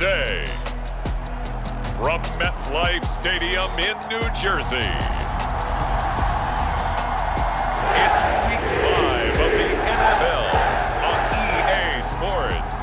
today, from MetLife Stadium in New Jersey, it's Week 5 of the NFL on EA Sports.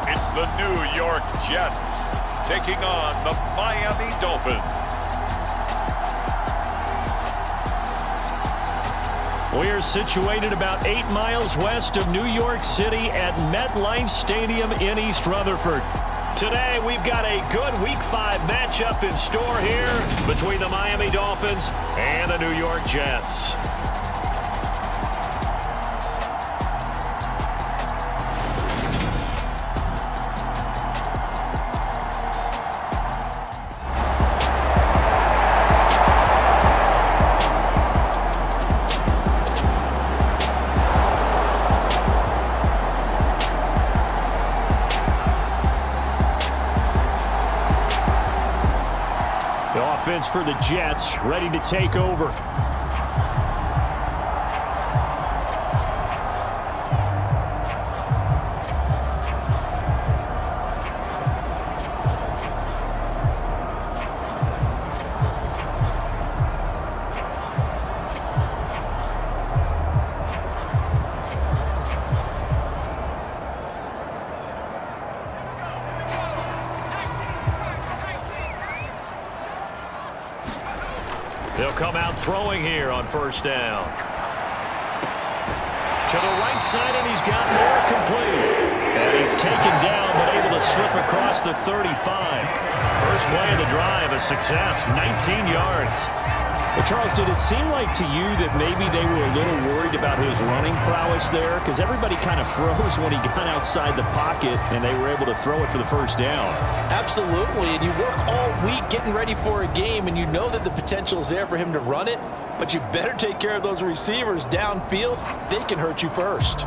It's the New York Jets taking on the Miami Dolphins. We're situated about 8 miles west of New York City at MetLife Stadium in East Rutherford. Today, we've got a good Week 5 matchup in store here between the Miami Dolphins and the New York Jets. The offense for the Jets ready to take over. They'll come out throwing here on first down. To the right side, and he's got more complete. And he's taken down, but able to slip across the 35. First play of the drive, a success, 19 yards. Well, Charles, did it seem like to you that maybe they were a little worried about his running prowess there? Because everybody kind of froze when he got outside the pocket, and they were able to throw it for the first down. Absolutely, and you work all week getting ready for a game, and you know that the potential is there for him to run it, but you better take care of those receivers downfield. They can hurt you first.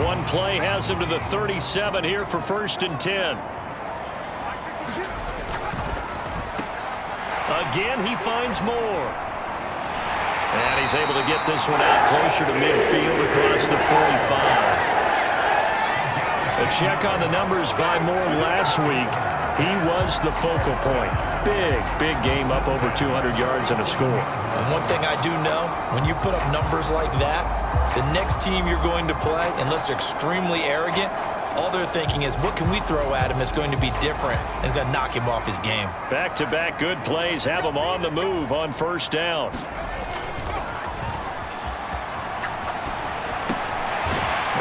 One play has him to the 37 here for 1st and 10. Again, he finds more. And he's able to get this one out closer to midfield across the 45. A check on the numbers by Moore last week. He was the focal point. Big game, up over 200 yards and a score. And one thing I do know, when you put up numbers like that, the next team you're going to play, unless they're extremely arrogant, all they're thinking is, what can we throw at him that's going to be different? It's going to knock him off his game. Back-to-back good plays have him on the move on first down.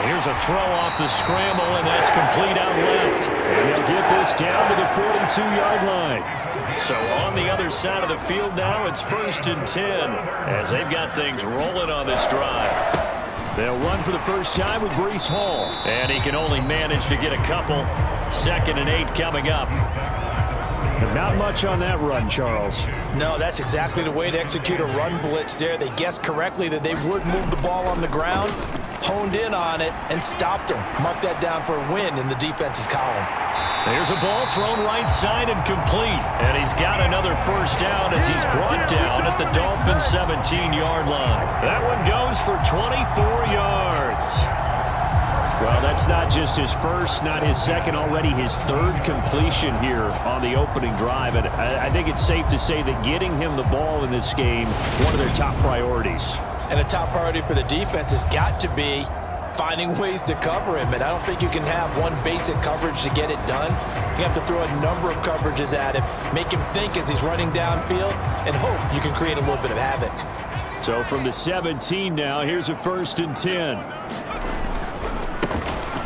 Here's a throw off the scramble, and that's complete out left. And they'll get this down to the 42-yard line. So on the other side of the field now, it's 1st and 10 as they've got things rolling on this drive. They'll run for the first time with Breece Hall. And he can only manage to get a couple. 2nd and 8 coming up. But not much on that run, Charles. No, that's exactly the way to execute a run blitz there. They guessed correctly that they would move the ball on the ground, honed in on it, and stopped him. Mark that down for a win in the defense's column. There's a ball thrown right side and complete. And he's got another first down as he's brought down at the Dolphins' 17-yard line. That one goes for 24 yards. Well, that's not just his first, not his second, already his 3rd completion here on the opening drive. And I think it's safe to say that getting him the ball in this game, one of their top priorities. And a top priority for the defense has got to be finding ways to cover him. And I don't think you can have one basic coverage to get it done. You have to throw a number of coverages at him, make him think as he's running downfield, and hope you can create a little bit of havoc. So from the 17 now, here's a 1st and 10.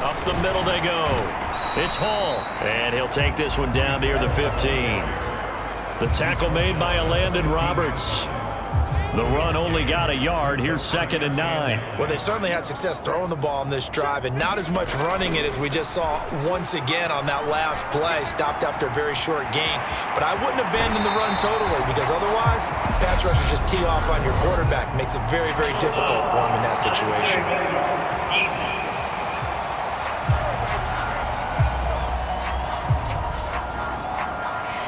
Up the middle they go. It's Hall, and he'll take this one down near the 15. The tackle made by Landon Roberts. The run only got a yard. Here's 2nd and 9. Well, they certainly had success throwing the ball on this drive, and not as much running it as we just saw once again on that last play. Stopped after a very short gain. But I wouldn't abandon the run totally, because otherwise, pass rushers just tee off on your quarterback. Makes it very, very difficult for him in that situation.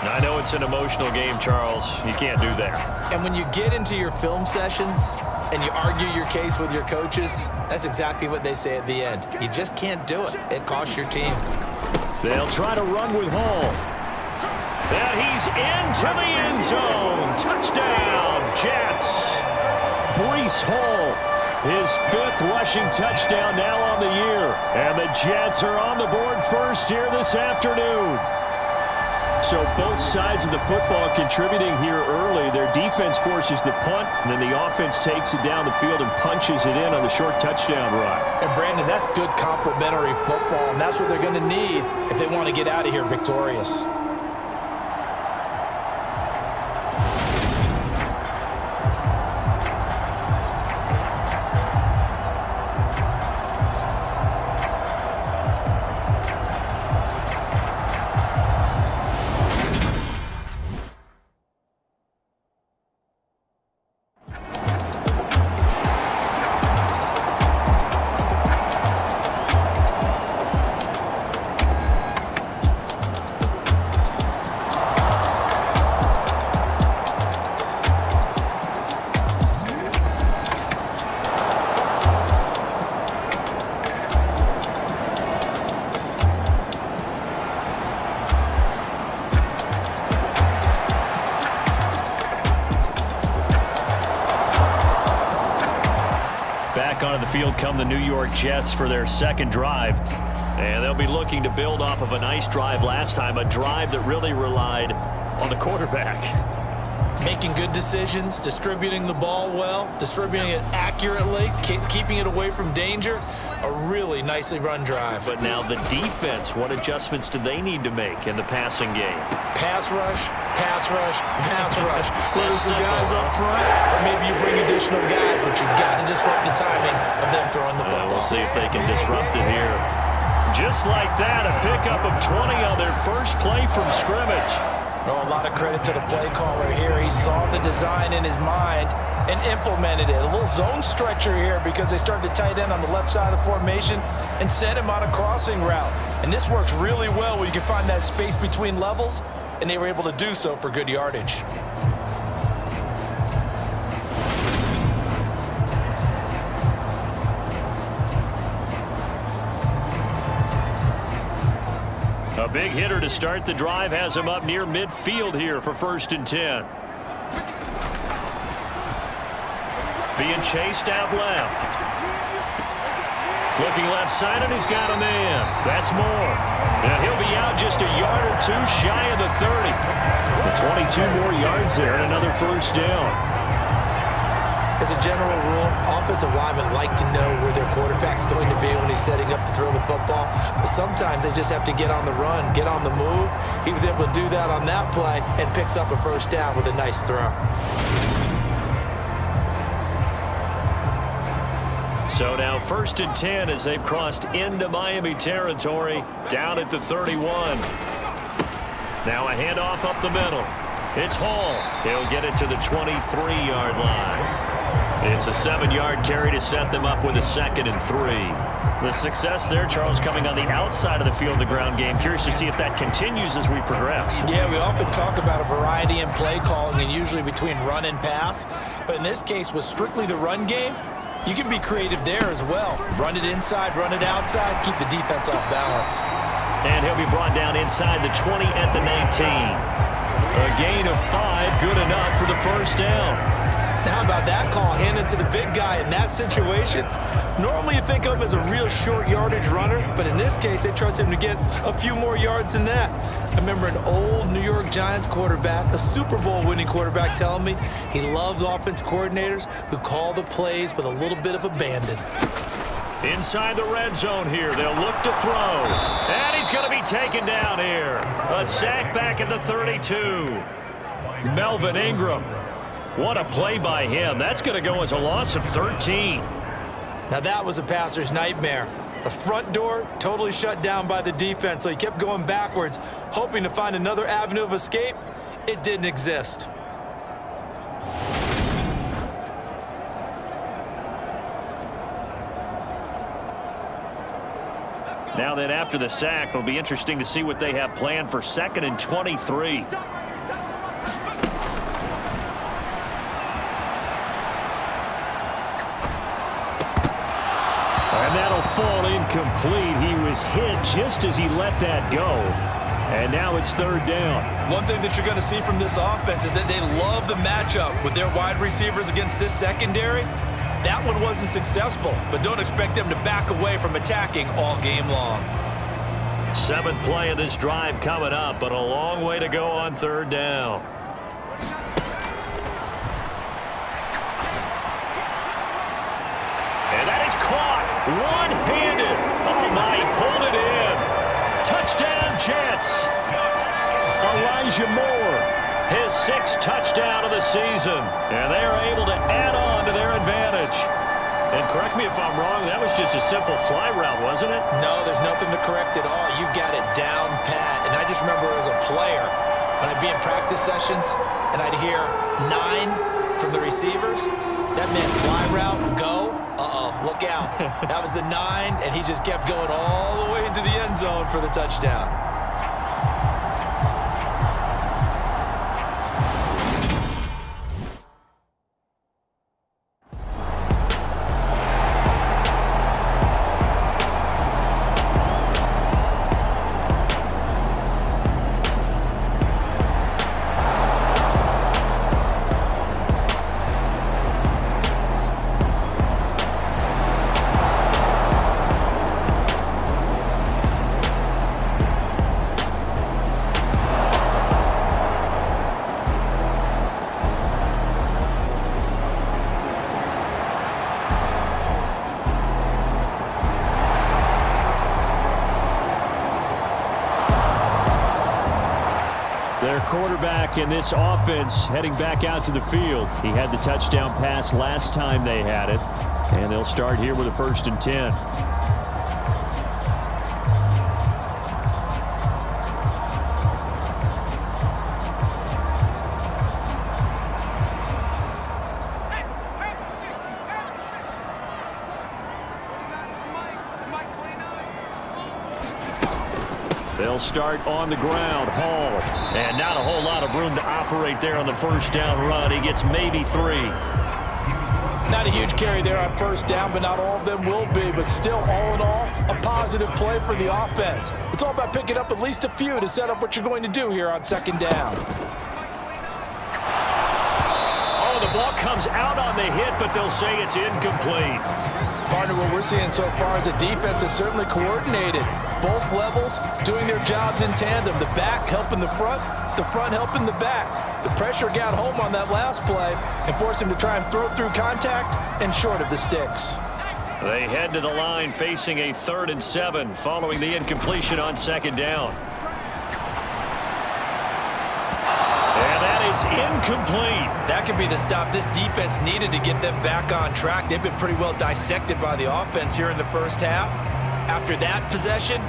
I know it's an emotional game, Charles. You can't do that. And when you get into your film sessions and you argue your case with your coaches, that's exactly what they say at the end. You just can't do it. It costs your team. They'll try to run with Hall. And he's into the end zone. Touchdown, Jets. Breece Hall, his 5th rushing touchdown now on the year. And the Jets are on the board first here this afternoon. So both sides of the football contributing here early. Their defense forces the punt, and then the offense takes it down the field and punches it in on the short touchdown run. And Brandon, that's good complementary football, and that's what they're going to need if they want to get out of here victorious. Onto the field come the New York Jets for their 2nd drive. And they'll be looking to build off of a nice drive last time, a drive that really relied on the quarterback. Making good decisions, distributing the ball well, distributing it accurately, keeping it away from danger. A really nicely run drive. But now the defense, what adjustments do they need to make in the passing game? Pass rush, pass rush, pass rush. Whether it's the guys up front, or maybe you bring additional guys, but you've got to disrupt the timing of them throwing the football. We'll see if they can disrupt it here. Just like that, a pickup of 20 on their first play from scrimmage. Oh, a lot of credit to the play caller here. He saw the design in his mind and implemented it. A little zone stretcher here because they started the tight end on the left side of the formation and sent him on a crossing route. And this works really well where you can find that space between levels, and they were able to do so for good yardage. A big hitter to start the drive has him up near midfield here for 1st and 10. Being chased out left. Looking left side, and he's got a man. That's Moore. And he'll be out just a yard or two shy of the 30. 22 more yards there and another 1st down. As a general rule, offensive linemen like to know where their quarterback's going to be when he's setting up to throw the football. But sometimes they just have to get on the run, get on the move. He was able to do that on that play and picks up a 1st down with a nice throw. So now 1st and 10 as they've crossed into Miami territory down at the 31. Now a handoff up the middle. It's Hall. He'll get it to the 23-yard line. It's a 7-yard carry to set them up with a 2nd and 3. The success there, Charles, coming on the outside of the field, the ground game. Curious to see if that continues as we progress. Yeah, we often talk about a variety in play calling and usually between run and pass. But in this case, with strictly the run game, you can be creative there as well. Run it inside, run it outside, keep the defense off balance. And he'll be brought down inside the 20 at the 19. A gain of 5, good enough for the 1st down. Now, how about that call? Hand it to the big guy in that situation. Normally you think of him as a real short yardage runner, but in this case, they trust him to get a few more yards than that. I remember an old New York Giants quarterback, a Super Bowl winning quarterback, telling me he loves offense coordinators who call the plays with a little bit of abandon. Inside the red zone here, they'll look to throw. And he's going to be taken down here. A sack back at the 32. Melvin Ingram. What a play by him. That's going to go as a loss of 13. Now that was a passer's nightmare. The front door totally shut down by the defense, so he kept going backwards, hoping to find another avenue of escape. It didn't exist. Now then, after the sack, it'll be interesting to see what they have planned for 2nd and 23. And that'll fall incomplete. He was hit just as he let that go. And now it's 3rd down. One thing that you're going to see from this offense is that they love the matchup with their wide receivers against this secondary. That one wasn't successful, but don't expect them to back away from attacking all game long. 7th play of this drive coming up, but a long way to go on 3rd down. And that is caught one-handed. Oh, my, he pulled it in. Touchdown, Jets. Elijah Moore, his 6th touchdown of the season. And they are able to add on to their advantage. And correct me if I'm wrong, that was just a simple fly route, wasn't it? No, there's nothing to correct at all. You've got it down pat. And I just remember as a player, when I'd be in practice sessions and I'd hear 9 from the receivers, that meant fly route, go. Uh-oh, look out. That was the 9, and he just kept going all the way into the end zone for the touchdown. Their quarterback in this offense heading back out to the field. He had the touchdown pass last time they had it. And they'll start here with a 1st and 10. They'll start on the ground. Hall. And not a whole lot of room to operate there on the 1st down run. He gets maybe 3. Not a huge carry there on 1st down, but not all of them will be. But still, all in all, a positive play for the offense. It's all about picking up at least a few to set up what you're going to do here on 2nd down. Oh, the ball comes out on the hit, but they'll say it's incomplete. Partner, what we're seeing so far is a defense that's certainly coordinated. Both levels doing their jobs in tandem. The back helping the front helping the back. The pressure got home on that last play and forced him to try and throw through contact and short of the sticks. They head to the line facing a 3rd and 7 following the incompletion on 2nd down. And that is incomplete. That could be the stop this defense needed to get them back on track. They've been pretty well dissected by the offense here in the 1st half. After that possession,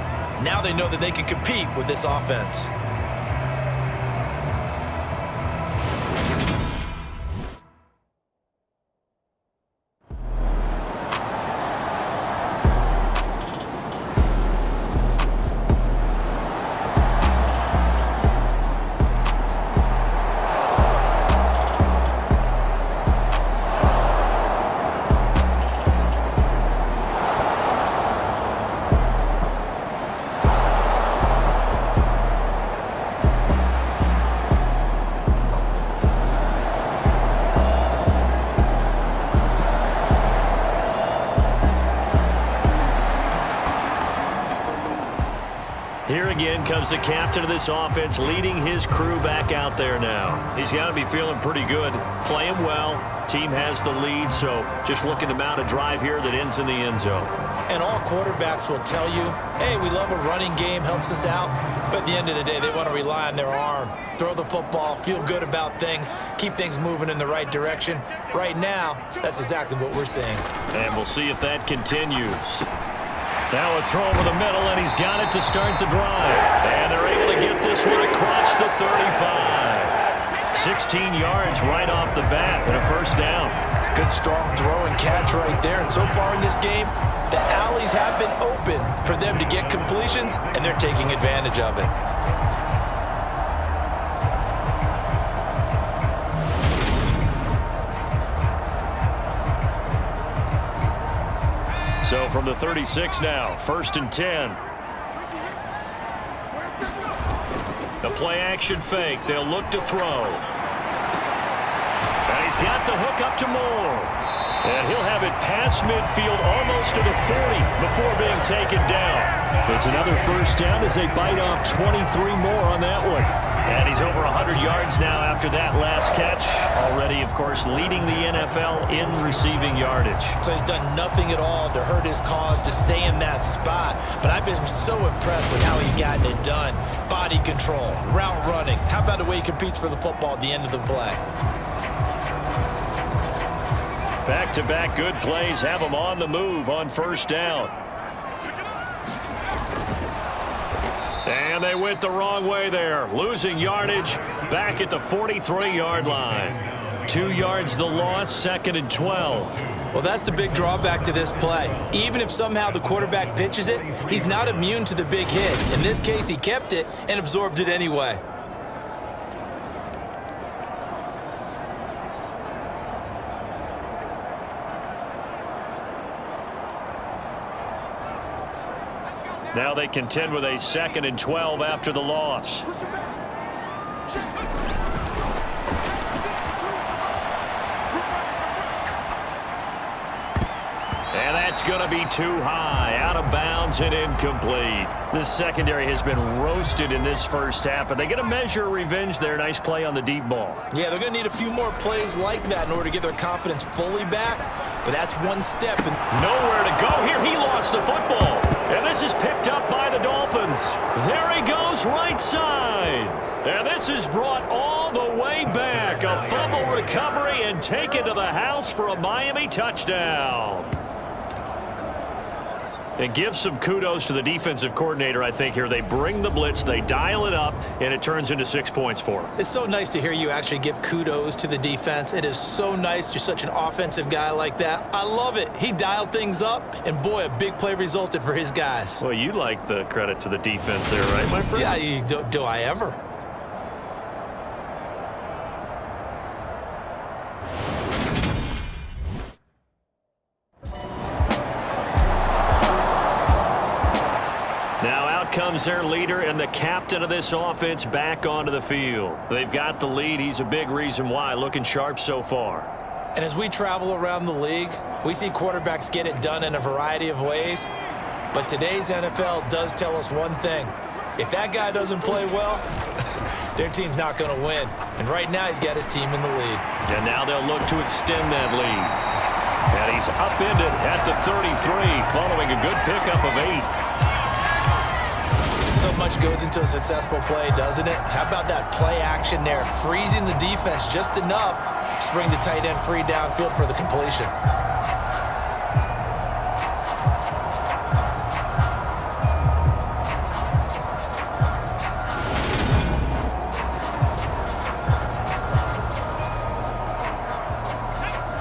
now they know that they can compete with this offense. Here again comes the captain of this offense leading his crew back out there now. He's got to be feeling pretty good, playing well, team has the lead, so just looking to mount a drive here that ends in the end zone. And all quarterbacks will tell you, hey, we love a running game, helps us out. But at the end of the day, they want to rely on their arm. Throw the football, feel good about things, keep things moving in the right direction. Right now, that's exactly what we're seeing. And we'll see if that continues. Now a throw over the middle, and he's got it to start the drive. And they're able to get this one across the 35. 16 yards right off the bat and a first down. Good strong throw and catch right there. And so far in this game, the alleys have been open for them to get completions, and they're taking advantage of it. So from the 36 now, 1st and 10. The play-action fake. They'll look to throw. And he's got the hook up to Moore. And he'll have it past midfield almost to the 40 before being taken down. It's another first down as they bite off 23 more on that one. And he's over 100 yards now after that last catch. Already, of course, leading the NFL in receiving yardage. So he's done nothing at all to hurt his cause, to stay in that spot. But I've been so impressed with how he's gotten it done. Body control, route running. How about the way he competes for the football at the end of the play? Back-to-back good plays have him on the move on first down. And they went the wrong way there. Losing yardage back at the 43-yard line. 2 yards the loss, 2nd and 12. Well, that's the big drawback to this play. Even if somehow the quarterback pitches it, he's not immune to the big hit. In this case, he kept it and absorbed it anyway. Now they contend with a 2nd and 12 after the loss. And that's going to be too high, out of bounds and incomplete. The secondary has been roasted in this first half, but they get a measure of revenge there. Nice play on the deep ball. Yeah, they're going to need a few more plays like that in order to get their confidence fully back, but that's one step. Nowhere to go here. He lost the football. And this is picked up by the Dolphins. There he goes, right side. And this is brought all the way back. A fumble recovery and taken to the house for a Miami touchdown. And give some kudos to the defensive coordinator, I think, here. They bring the blitz, they dial it up, and it turns into 6 points for them. It's so nice to hear you actually give kudos to the defense. It is so nice. You're such an offensive guy like that. I love it. He dialed things up, and boy, a big play resulted for his guys. Well, you like the credit to the defense there, right, my friend? Yeah, do I ever? Comes their leader and the captain of this offense back onto the field. They've got the lead. He's a big reason why. Looking sharp so far. And as we travel around the league, we see quarterbacks get it done in a variety of ways. But today's NFL does tell us one thing. If that guy doesn't play well, their team's not going to win. And right now, he's got his team in the lead. And now they'll look to extend that lead. And he's upended at the 33 following a good pickup of 8. So much goes into a successful play, doesn't it? How about that play action there, freezing the defense just enough to bring the tight end free downfield for the completion.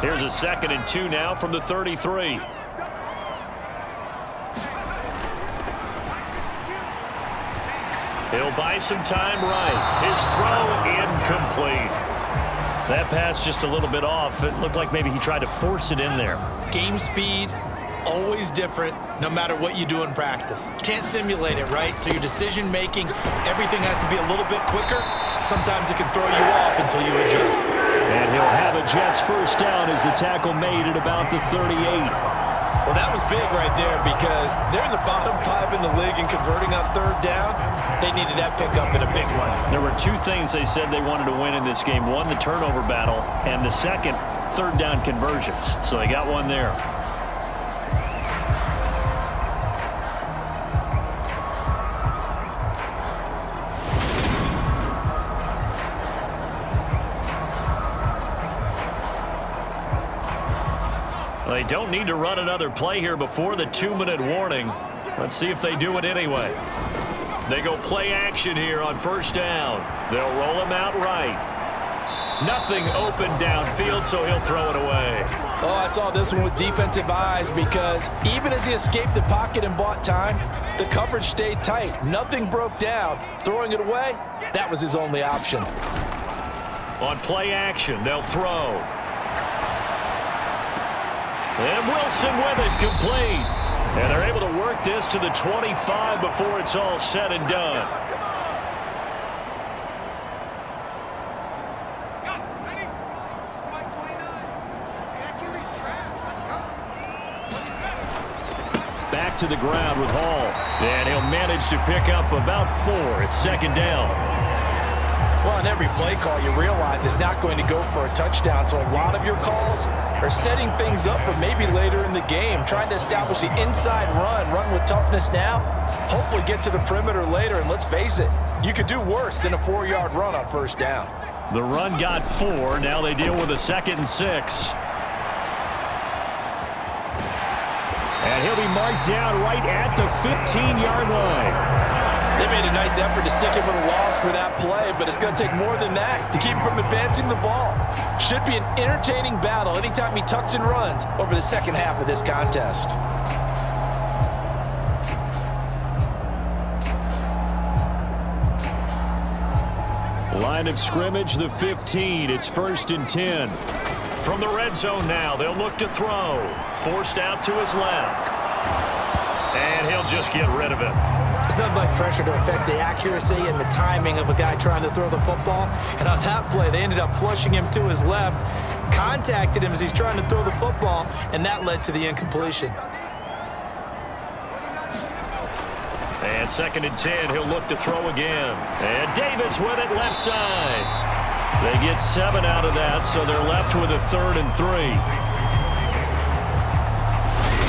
Here's a 2nd and 2 now from the 33. He'll buy some time right. His throw incomplete. That pass just a little bit off. It looked like maybe he tried to force it in there. Game speed, always different, no matter what you do in practice. Can't simulate it, right? So your decision making, everything has to be a little bit quicker. Sometimes it can throw you off until you adjust. And he'll have a Jets first down as the tackle made at about the 38. Well, that was big right there because they're in the bottom 5 in the league and converting on 3rd down. They needed that pickup in a big way. There were 2 things they said they wanted to win in this game. One, the turnover battle, and the second, third down conversions. So they got one there. They don't need to run another play here before the 2-minute warning. Let's see if they do it anyway. They go play action here on first down. They'll roll him out right. Nothing open downfield, so he'll throw it away. Oh, I saw this one with defensive eyes because even as he escaped the pocket and bought time, the coverage stayed tight. Nothing broke down. Throwing it away, that was his only option. On play action, they'll throw. And Wilson with it, complete. And they're able to work this to the 25 before it's all said and done. Back to the ground with Hall. And he'll manage to pick up about 4 at second down. Well, on every play call, you realize it's not going to go for a touchdown, so a lot of your calls are setting things up for maybe later in the game, trying to establish the inside run with toughness now, hopefully get to the perimeter later, and let's face it, you could do worse than a 4-yard run on first down. The run got 4. Now they deal with a 2nd and 6. And he'll be marked down right at the 15-yard line. They made a nice effort to stick him with a loss for that play, but it's going to take more than that to keep him from advancing the ball. Should be an entertaining battle anytime he tucks and runs over the second half of this contest. Line of scrimmage, the 15. It's 1st and 10. From the red zone now, they'll look to throw. Forced out to his left. And he'll just get rid of it. It's nothing like pressure to affect the accuracy and the timing of a guy trying to throw the football. And on that play, they ended up flushing him to his left, contacted him as he's trying to throw the football, and that led to the incompletion. And 2nd and 10, he'll look to throw again. And Davis with it left side. They get 7 out of that, so they're left with a 3rd and 3.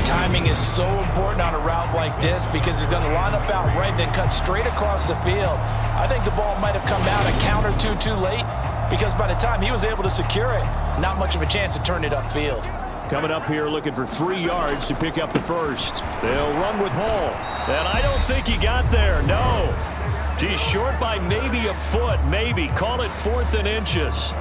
Timing is so important on a route like this because he's going to line up out right, then cut straight across the field. I think the ball might have come out a count or two too late because by the time he was able to secure it, not much of a chance to turn it upfield. Coming up here looking for 3 yards to pick up the first. They'll run with Hall. And I don't think he got there, no. He's short by maybe a foot, maybe. Call it 4th and inches.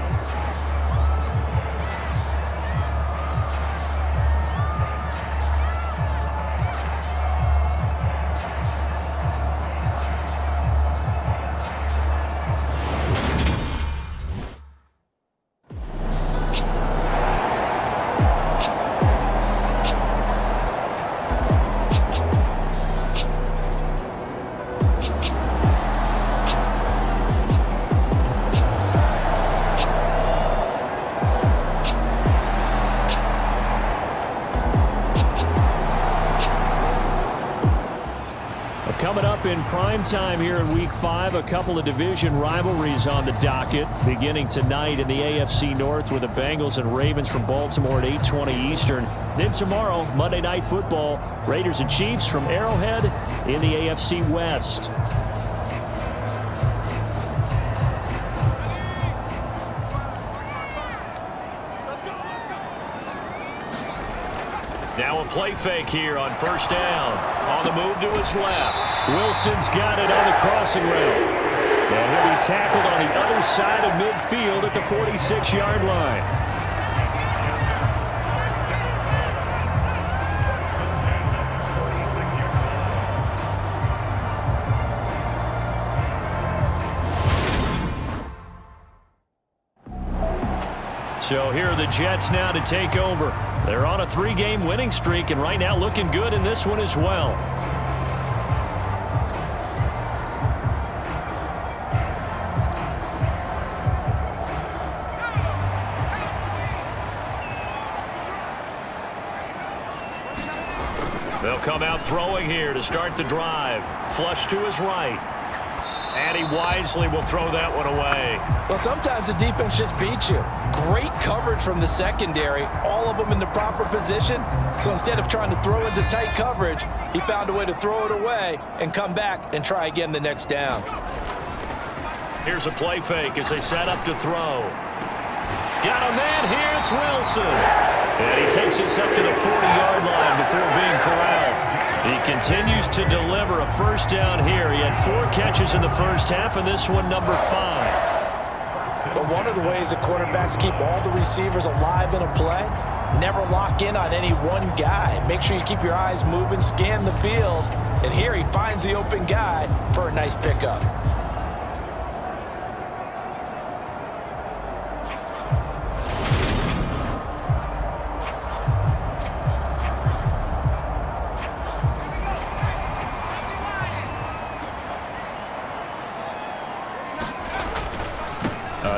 Coming up in prime time here in Week 5, a couple of division rivalries on the docket. Beginning tonight in the AFC North with the Bengals and Ravens from Baltimore at 8:20 Eastern. Then tomorrow, Monday Night Football, Raiders and Chiefs from Arrowhead in the AFC West. Now a play fake here on first down. On the move to his left. Wilson's got it on the crossing route. And he'll be tackled on the other side of midfield at the 46-yard line. So here are the Jets now to take over. They're on a 3-game winning streak and right now looking good in this one as well. They'll come out throwing here to start the drive. Flush to his right. And he wisely will throw that one away. Well, sometimes the defense just beats you. Great coverage from the secondary, all of them in the proper position. So instead of trying to throw into tight coverage, he found a way to throw it away and come back and try again the next down. Here's a play fake as they set up to throw. Got a man here, it's Wilson. And he takes us up to the 40-yard line before being corralled. He continues to deliver a first down here. He had 4 catches in the first half, and this one number 5. But one of the ways the quarterbacks keep all the receivers alive in a play, never lock in on any one guy. Make sure you keep your eyes moving, scan the field, and here he finds the open guy for a nice pickup.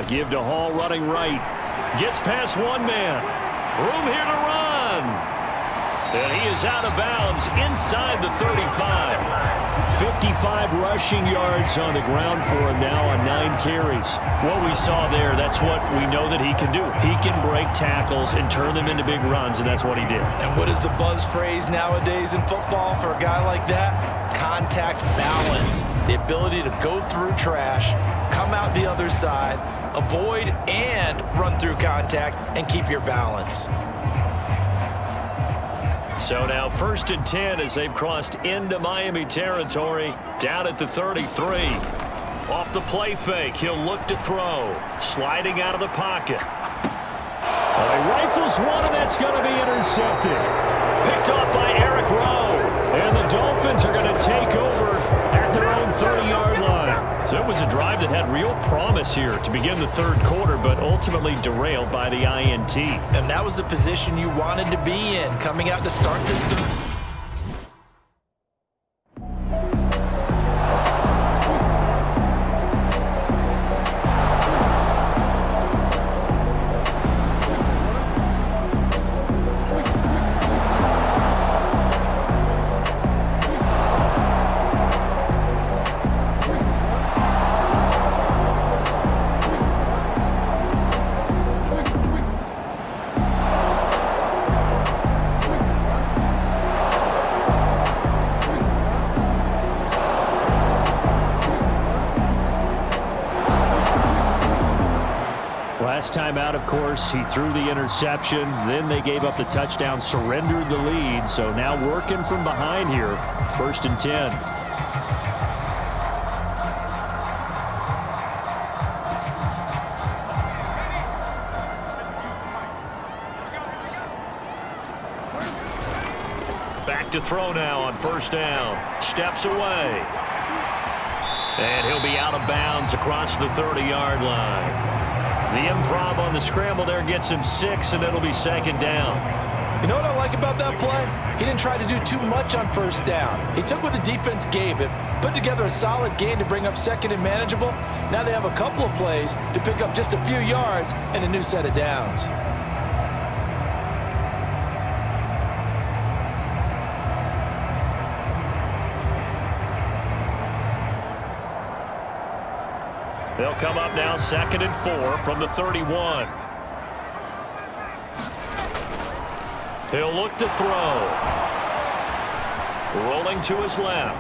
Give to Hall running right. Gets past one man. Room here to run. And he is out of bounds inside the 35. 55 rushing yards on the ground for him now on 9 carries. What we saw there, that's what we know that he can do. He can break tackles and turn them into big runs, and that's what he did. And what is the buzz phrase nowadays in football for a guy like that? Contact balance. The ability to go through trash, come out the other side, avoid and run through contact, and keep your balance. So now 1st and 10 as they've crossed into Miami territory, down at the 33. Off the play fake, he'll look to throw. Sliding out of the pocket. He rifles one, and that's going to be intercepted. Picked off by Eric Rowe. And the Dolphins are going to take over at their own 30-yard line. So it was a drive that had real promise here to begin the 3rd quarter, but ultimately derailed by the INT. And that was the position you wanted to be in, coming out to start this third. Last time out, of course, he threw the interception. Then they gave up the touchdown, surrendered the lead. So now working from behind here, 1st and 10. Back to throw now on 1st down. Steps away. And he'll be out of bounds across the 30-yard line. The improv on the scramble there gets him 6, and it'll be 2nd down. You know what I like about that play? He didn't try to do too much on 1st down. He took what the defense gave him, put together a solid gain to bring up 2nd and manageable. Now they have a couple of plays to pick up just a few yards and a new set of downs. They'll come up now 2nd and 4 from the 31. He'll look to throw. Rolling to his left.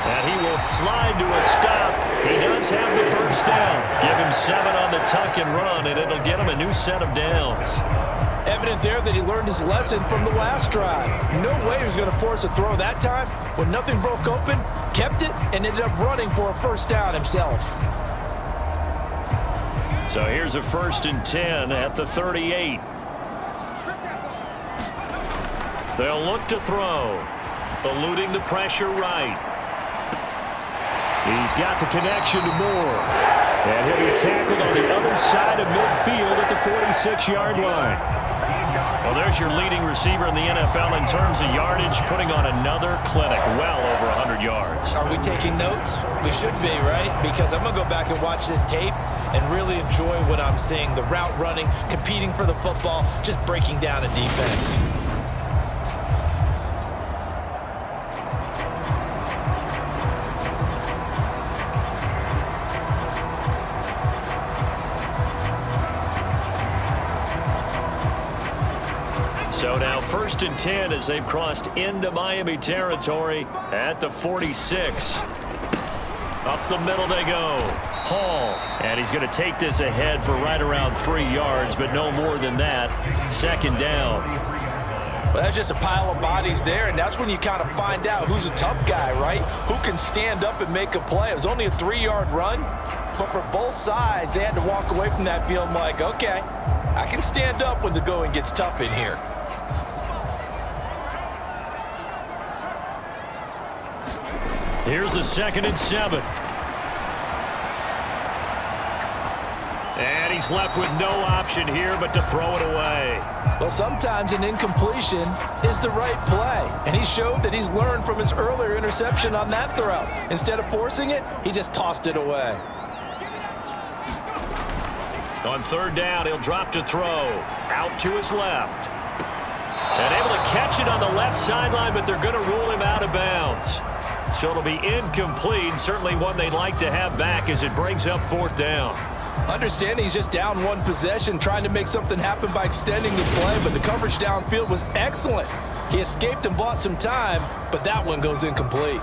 And he will slide to a stop. He does have the 1st down. Give him 7 on the tuck and run, and it'll get him a new set of downs. Evident there that he learned his lesson from the last drive. No way he was going to force a throw that time. When nothing broke open, kept it, and ended up running for a 1st down himself. So here's a 1st and 10 at the 38. They'll look to throw. Eluding the pressure right. He's got the connection to Moore. And he'll be tackled on the other side of midfield at the 46-yard line. Well, there's your leading receiver in the NFL in terms of yardage, putting on another clinic, well over 100 yards. Are we taking notes? We should be, right? Because I'm going to go back and watch this tape and really enjoy what I'm seeing. The route running, competing for the football, just breaking down a defense. So now 1st and 10 as they've crossed into Miami territory at the 46. Up the middle they go. Hall. And he's going to take this ahead for right around 3 yards, but no more than that. 2nd down. Well, that's just a pile of bodies there, and that's when you kind of find out who's a tough guy, right? Who can stand up and make a play. It was only a 3-yard run, but for both sides, they had to walk away from that feeling like, okay, I can stand up when the going gets tough in here. Here's a 2nd and 7. And he's left with no option here but to throw it away. Well, sometimes an incompletion is the right play, and he showed that he's learned from his earlier interception on that throw. Instead of forcing it, he just tossed it away. On 3rd down, he'll drop to throw. Out to his left. And able to catch it on the left sideline, but they're going to rule him out of bounds. So it'll be incomplete, certainly one they'd like to have back as it brings up 4th down. Understanding he's just down one possession, trying to make something happen by extending the play, but the coverage downfield was excellent. He escaped and bought some time, but that one goes incomplete.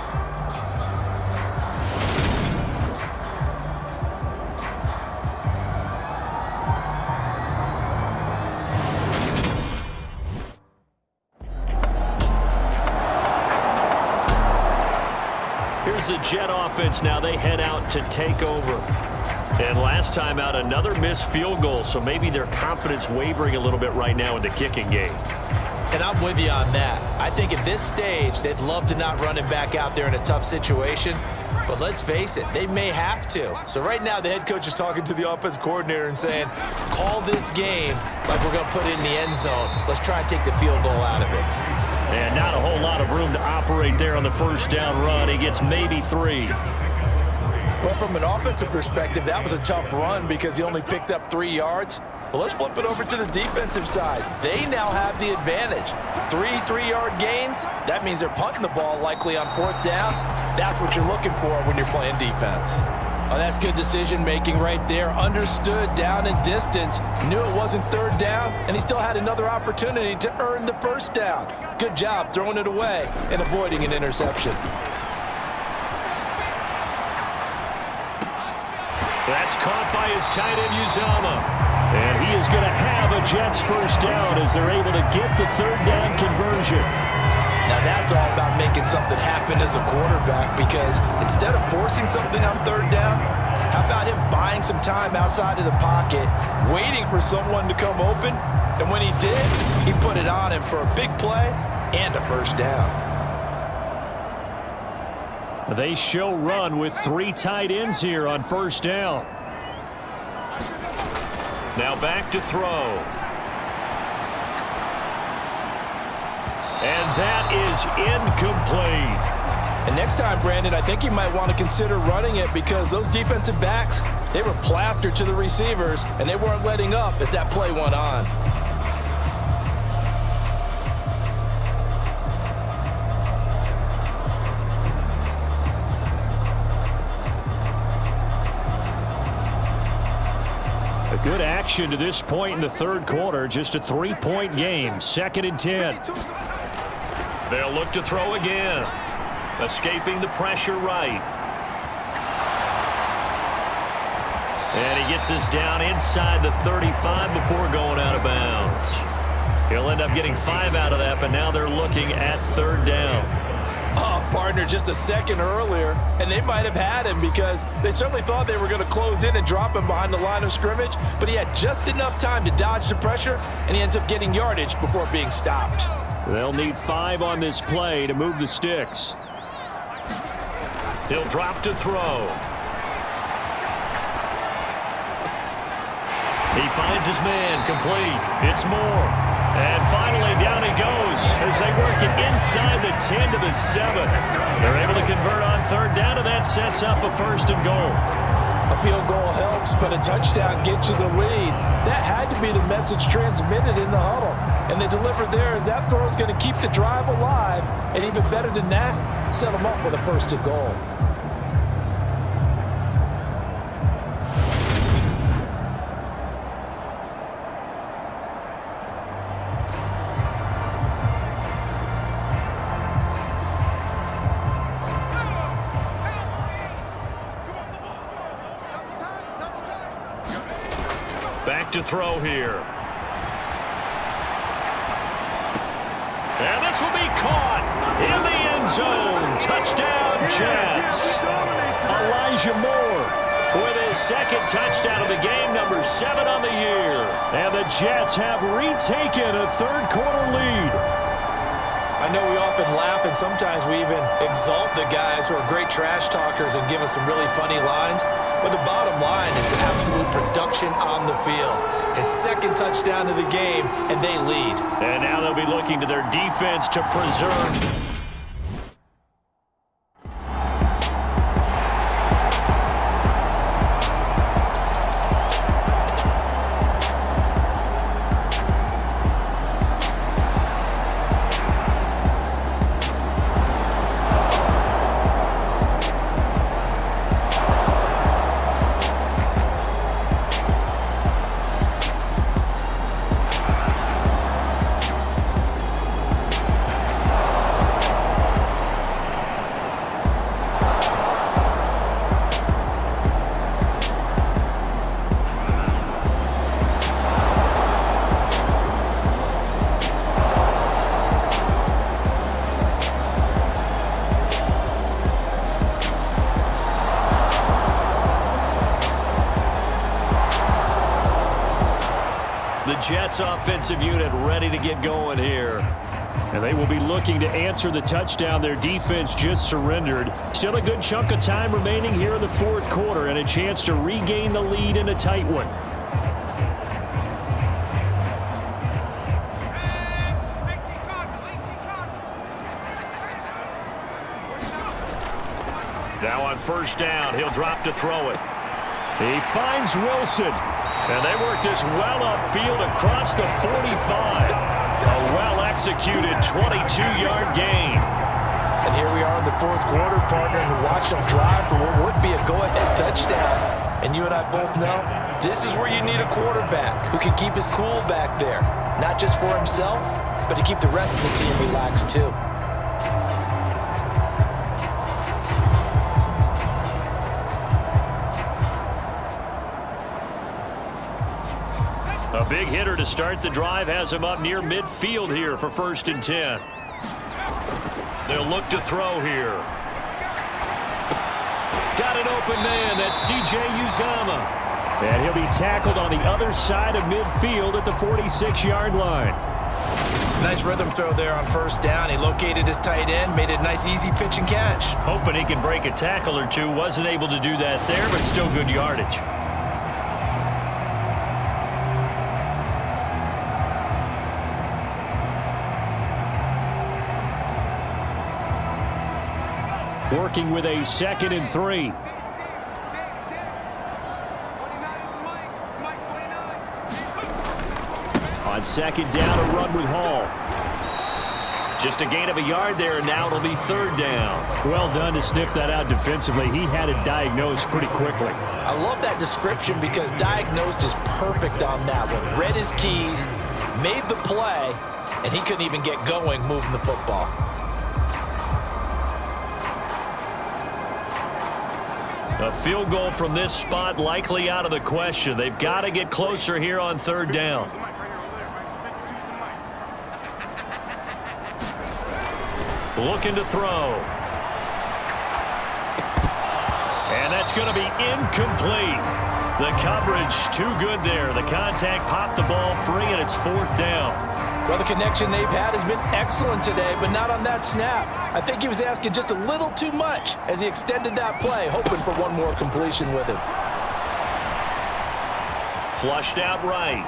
Here's the Jet offense now. They head out to take over. And last time out, another missed field goal, so maybe their confidence wavering a little bit right now in the kicking game. And I'm with you on that. I think at this stage, they'd love to not run him back out there in a tough situation. But let's face it, they may have to. So right now, the head coach is talking to the offense coordinator and saying, call this game like we're going to put it in the end zone. Let's try and take the field goal out of it. And not a whole lot of room to operate there on the 1st down run. He gets maybe 3. Well, from an offensive perspective, that was a tough run because he only picked up 3 yards. Well, let's flip it over to the defensive side. They now have the advantage. 3 3-yard gains, that means they're punting the ball likely on 4th down. That's what you're looking for when you're playing defense. Oh, that's good decision-making right there. Understood down and distance. Knew it wasn't 3rd down, and he still had another opportunity to earn the 1st down. Good job throwing it away and avoiding an interception. That's caught by his tight end, Uzama. And he is going to have a Jets 1st down as they're able to get the 3rd down conversion. Now that's all about making something happen as a quarterback, because instead of forcing something on 3rd down, how about him buying some time outside of the pocket, waiting for someone to come open, and when he did, he put it on him for a big play and a 1st down. They show run with 3 tight ends here on 1st down. Now back to throw. And that is incomplete. And next time, Brandon, I think you might want to consider running it, because those defensive backs, they were plastered to the receivers, and they weren't letting up as that play went on. Good action to this point in the 3rd quarter. Just a 3-point game. 2nd and 10. They'll look to throw again. Escaping the pressure right. And he gets us down inside the 35 before going out of bounds. He'll end up getting 5 out of that, but now they're looking at 3rd down. Oh, partner, just a second earlier, and they might have had him, because they certainly thought they were going to close in and drop him behind the line of scrimmage, but he had just enough time to dodge the pressure, and he ends up getting yardage before being stopped. They'll need 5 on this play to move the sticks. He'll drop to throw. He finds his man, complete. It's Moore. And finally, down he goes as they work it inside the 10 to the 7. They're able to convert on 3rd down, and that sets up a 1st and goal. A field goal helps, but a touchdown gets you the lead. That had to be the message transmitted in the huddle. And they delivered there, as that throw is going to keep the drive alive. And even better than that, set them up with a 1st and goal. to throw here. And this will be caught in the end zone. Touchdown, Jets. Elijah Moore with his second touchdown of the game, number 7 on the year. And the Jets have retaken a third-quarter lead. I know we often laugh, and sometimes we even exalt the guys who are great trash talkers and give us some really funny lines. But the bottom line is absolute production on the field. His second touchdown of the game, and they lead. And now they'll be looking to their defense to preserve. The Jets offensive unit ready to get going here. And they will be looking to answer the touchdown their defense just surrendered. Still a good chunk of time remaining here in the fourth quarter and a chance to regain the lead in a tight one. Now on first down, he'll drop to throw it. He finds Wilson. And they work this well upfield across the 45. A well-executed 22-yard gain. And here we are in the fourth quarter, partner, and watch them drive for what would be a go-ahead touchdown. And you and I both know this is where you need a quarterback who can keep his cool back there. Not just for himself, but to keep the rest of the team relaxed too. A big hitter to start the drive has him up near midfield here for 1st and 10. They'll look to throw here. Got an open man. That's C.J. Uzomah. And he'll be tackled on the other side of midfield at the 46-yard line. Nice rhythm throw there on first down. He located his tight end, made it a nice easy pitch and catch. Hoping he can break a tackle or two. Wasn't able to do that there, but still good yardage. Working with a 2nd and 3. On 2nd down, a run with Hall. Just a gain of a yard there, and now it'll be 3rd down. Well done to sniff that out defensively. He had it diagnosed pretty quickly. I love that description because diagnosed is perfect on that one. Read his keys, made the play, and he couldn't even get going moving the football. A field goal from this spot likely out of the question. They've got to get closer here on 3rd down. Looking to throw. And that's going to be incomplete. The coverage too good there. The contact popped the ball free, and it's 4th down. Well, the connection they've had has been excellent today, but not on that snap. I think he was asking just a little too much as he extended that play, hoping for one more completion with it. Flushed out right.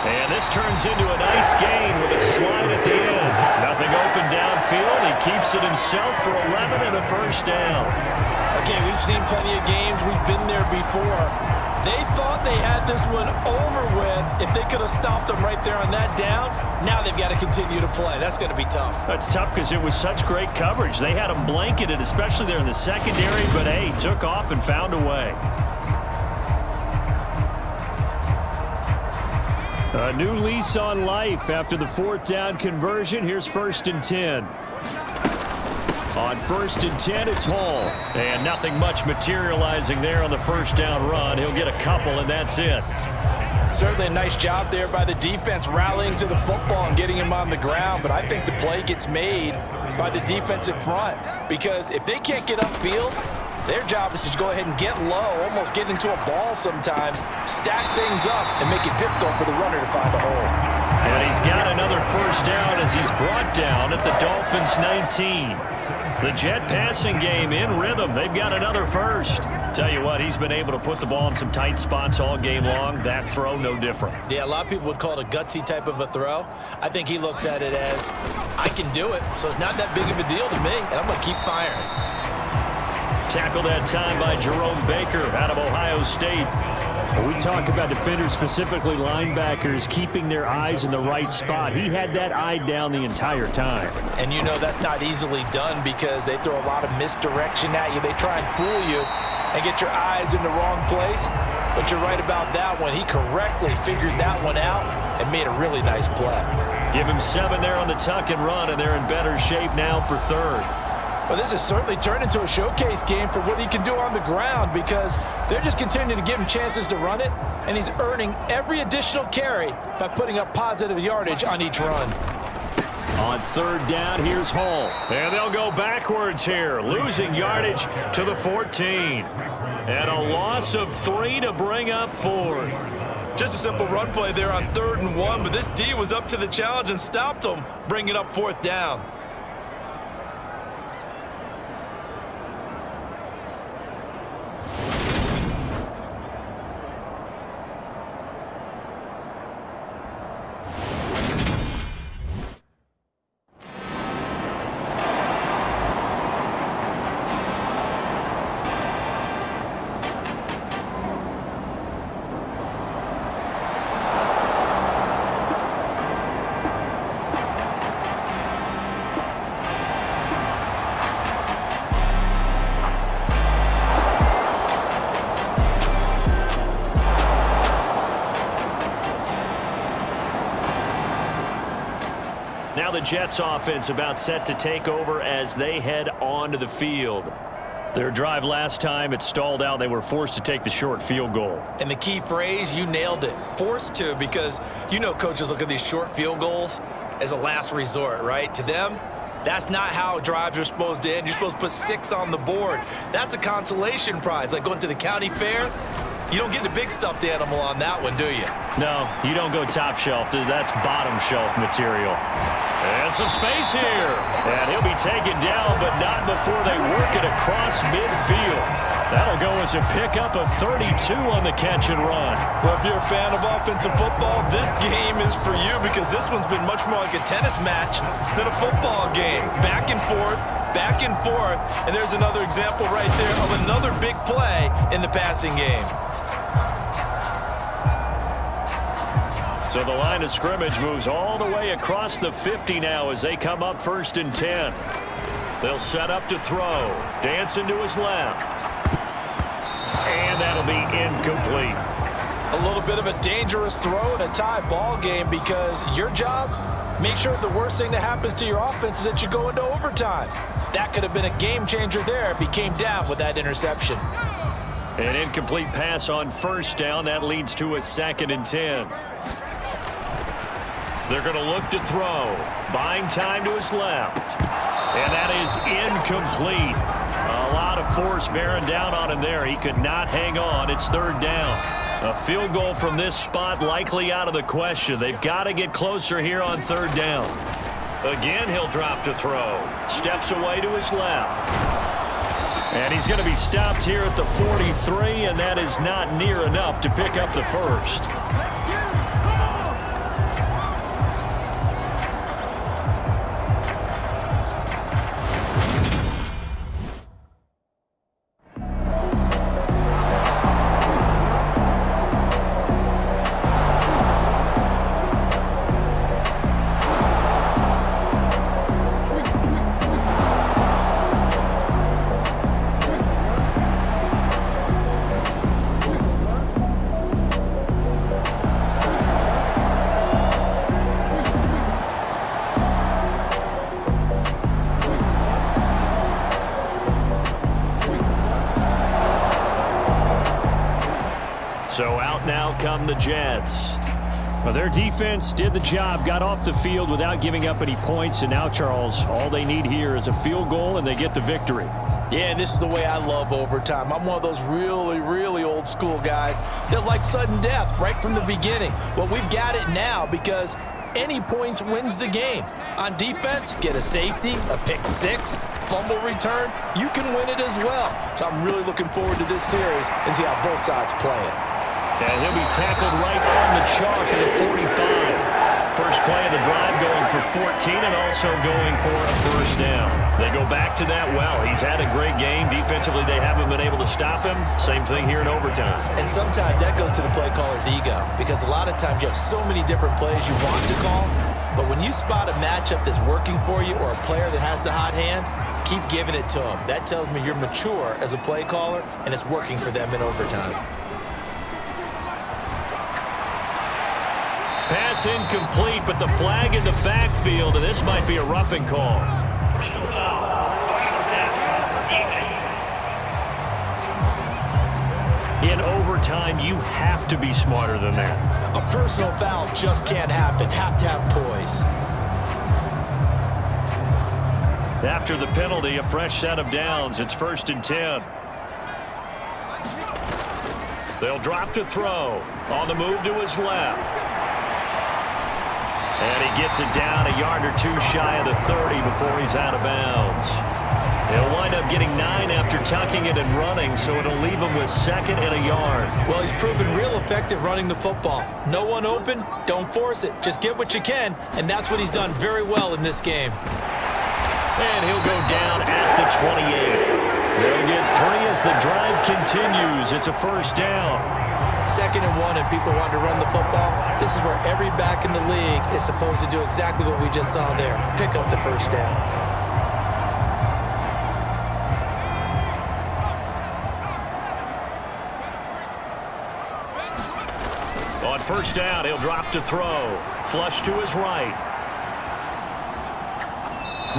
And this turns into a nice gain with a slide at the end. Nothing open downfield. He keeps it himself for 11 and a 1st down. Okay, we've seen plenty of games. We've been there before. They thought they had this one over with if they could have stopped them right there on that down. Now they've got to continue to play. That's going to be tough. That's tough because it was such great coverage. They had them blanketed, especially there in the secondary, but hey, took off and found a way. A new lease on life after the 4th down conversion. Here's 1st and 10. On 1st and 10, it's Hall. And nothing much materializing there on the first down run. He'll get a couple, and that's it. Certainly a nice job there by the defense rallying to the football and getting him on the ground, but I think the play gets made by the defensive front because if they can't get upfield, their job is to go ahead and get low, almost get into a ball sometimes, stack things up, and make it difficult for the runner to find a hole. And he's got another first down as he's brought down at the Dolphins' 19. The Jet passing game in rhythm. They've got another first. Tell you what, he's been able to put the ball in some tight spots all game long. That throw, no different. Yeah, a lot of people would call it a gutsy type of a throw. I think he looks at it as, I can do it, so it's not that big of a deal to me, and I'm going to keep firing. Tackled that time by Jerome Baker out of Ohio State. When we talk about defenders, specifically linebackers, keeping their eyes in the right spot. He had that eye down the entire time. And you know that's not easily done because they throw a lot of misdirection at you. They try and fool you and get your eyes in the wrong place. But you're right about that one. He correctly figured that one out and made a really nice play. Give him 7 there on the tuck and run, and they're in better shape now for 3rd. Well, this has certainly turned into a showcase game for what he can do on the ground because they're just continuing to give him chances to run it, and he's earning every additional carry by putting up positive yardage on each run. On 3rd down, here's Hall. And they'll go backwards here, losing yardage to the 14. And a loss of 3 to bring up 4th. Just a simple run play there on 3rd and 1, but this D was up to the challenge and stopped him, bringing up 4th down. Now the Jets offense about set to take over as they head onto the field. Their drive last time, it stalled out. They were forced to take the short field goal. And the key phrase, you nailed it, forced to, because you know coaches look at these short field goals as a last resort, right? To them, that's not how drives are supposed to end. You're supposed to put 6 on the board. That's a consolation prize, like going to the county fair. You don't get the big stuffed animal on that one, do you? No, you don't go top shelf. That's bottom shelf material. And some space here. And he'll be taken down, but not before they work it across midfield. That'll go as a pickup of 32 on the catch and run. Well, if you're a fan of offensive football, this game is for you because this one's been much more like a tennis match than a football game. Back and forth, and there's another example right there of another big play in the passing game. So the line of scrimmage moves all the way across the 50 now as they come up 1st and 10. They'll set up to throw. Dancing to his left. And that'll be incomplete. A little bit of a dangerous throw in a tie ball game because your job, make sure the worst thing that happens to your offense is that you go into overtime. That could have been a game changer there if he came down with that interception. An incomplete pass on 1st down. That leads to a 2nd and 10. They're going to look to throw. Buying time to his left. And that is incomplete. A lot of force bearing down on him there. He could not hang on. It's 3rd down. A field goal from this spot likely out of the question. They've got to get closer here on 3rd down. Again, he'll drop to throw. Steps away to his left. And he's going to be stopped here at the 43, and that is not near enough to pick up the first. now come the Jets. Well, their defense did the job, got off the field without giving up any points, and now, Charles, all they need here is a field goal, and they get the victory. Yeah, and this is the way I love overtime. I'm one of those really, really old school guys that like sudden death right from the beginning. Well, we've got it now because any points wins the game. On defense, get a safety, a pick six, fumble return, you can win it as well. So I'm really looking forward to this series and see how both sides play it. And he'll be tackled right on the chalk at the 45. First play of the drive going for 14 and also going for a first down. They go back to that well. He's had a great game. Defensively, they haven't been able to stop him. Same thing here in overtime. And sometimes that goes to the play caller's ego because a lot of times you have so many different plays you want to call, but when you spot a matchup that's working for you or a player that has the hot hand, keep giving it to him. That tells me you're mature as a play caller and it's working for them in overtime. Pass incomplete, but the flag in the backfield, and this might be a roughing call. In overtime, you have to be smarter than that. A personal foul just can't happen. Have to have poise. After the penalty, a fresh set of downs. It's 1st and 10. They'll drop to throw. On the move to his left. And he gets it down a yard or two shy of the 30 before he's out of bounds. He'll wind up getting 9 after tucking it and running, so it'll leave him with 2nd and a yard. Well, he's proven real effective running the football. No one open, don't force it. Just get what you can, and that's what he's done very well in this game. And he'll go down at the 28. They'll get 3 as the drive continues. It's a first down. 2nd and 1 and people want to run the football. This is where every back in the league is supposed to do exactly what we just saw there. Pick up the first down. On first down, he'll drop to throw. Flush to his right.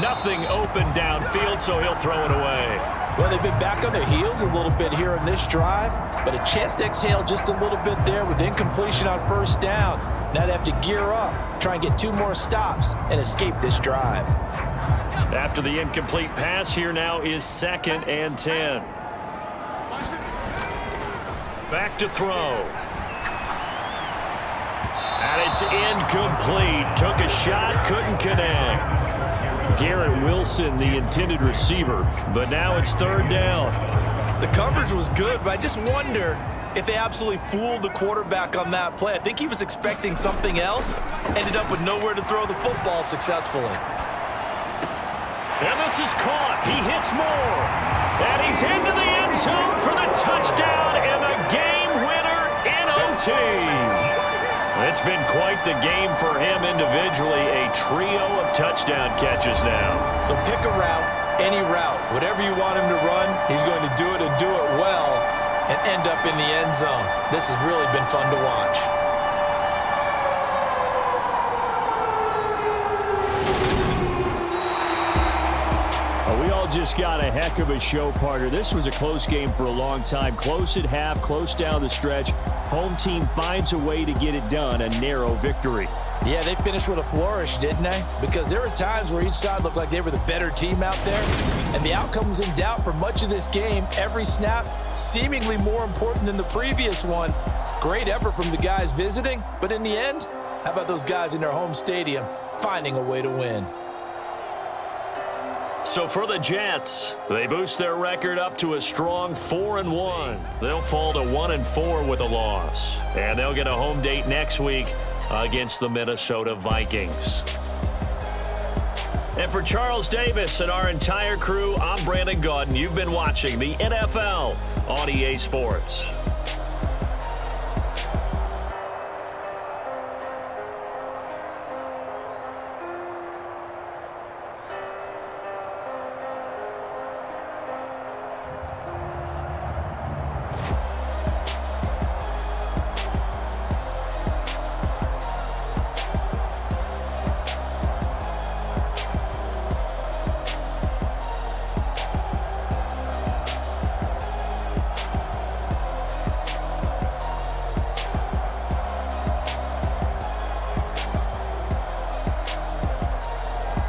Nothing open downfield, so he'll throw it away. Well, they've been back on their heels a little bit here in this drive, but a chance to exhale just a little bit there with incompletion on first down. Now they have to gear up, try and get 2 more stops, and escape this drive. After the incomplete pass, here now is 2nd and 10. Back to throw. And it's incomplete. Took a shot, couldn't connect. Garrett Wilson, the intended receiver, but now it's 3rd down. The coverage was good, but I just wonder if they absolutely fooled the quarterback on that play. I think he was expecting something else, ended up with nowhere to throw the football successfully. And this is caught. He hits more. And he's into the end zone for the touchdown and the game winner in OT. It's been quite the game for him individually. A trio of touchdown catches now. So pick a route, any route. Whatever you want him to run, he's going to do it and do it well and end up in the end zone. This has really been fun to watch. We all just got a heck of a show, partner. This was a close game for a long time. Close at half, close down the stretch. Home team finds a way to get it done, a narrow victory. Yeah, they finished with a flourish, didn't they? Because there were times where each side looked like they were the better team out there, and the outcome was in doubt for much of this game. Every snap seemingly more important than the previous one. Great effort from the guys visiting, but in the end, how about those guys in their home stadium finding a way to win? So for the Jets, they boost their record up to a strong 4-1. They'll fall to 1-4 with a loss. And they'll get a home date next week against the Minnesota Vikings. And for Charles Davis and our entire crew, I'm Brandon Gaudin. You've been watching the NFL on EA Sports.